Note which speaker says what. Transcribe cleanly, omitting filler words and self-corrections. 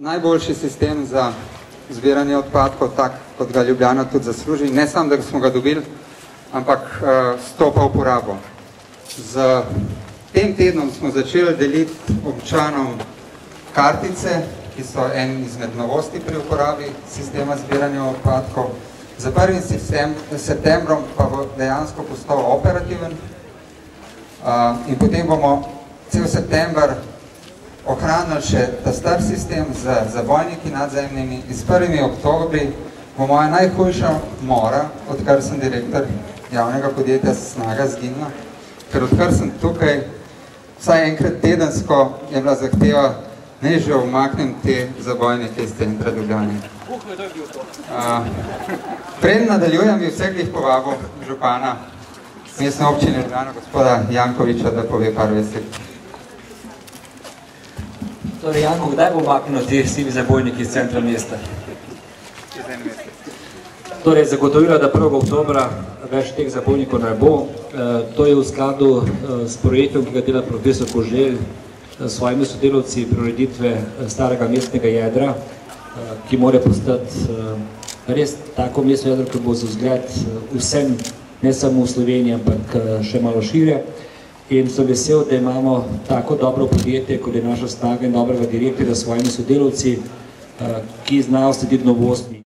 Speaker 1: Najboljši sistem za zbiranje odpadkov, tak kot ga Ljubljana tudi zasluži, ne samo, da smo ga dobili, ampak stopa uporabo. Z tem tednom smo začeli deliti občanom kartice, ki so en izmed novosti pri uporabi sistema zbiranja odpadkov. Za 1. septembrom pa bo dejansko postal operativen in potem bomo cel september ohranili še ta star sistem z zabojniki nadzemnimi. In s 1. oktobri bo moja najhujša mora, odkar sem direktor javnega podjetja Snaga zginila, ker odkar sem tukaj, vsaj enkrat tedensko je bila zahteva, ne že umaknem te zabojnike iz centra Ljubljane. Preden nadaljujem, bi vseh jih povabil župana mestne občine Ljubljana, gospoda Jankoviča, da pove par besed.
Speaker 2: Torej, Janko, kdaj bo umaknil te sivi zabojniki iz centra mesta?
Speaker 1: Čez en mesec.
Speaker 2: Torej, zagotovila, da 1. oktobra več teh zabojnikov ne bo. To je v skladu s projektom, ki ga dela profesor Koželj s svojimi sodelavci pri ureditve starega mestnega jedra, ki mora postati res tako mestno jedro, ki bo za vzgled vsem, ne samo v Sloveniji, ampak še malo širje. In sem vesel, da imamo tako dobro podjetje, kot je naša Snaga in dobrega direktorja s svojimi sodelavci, ki znajo slediti novostmi.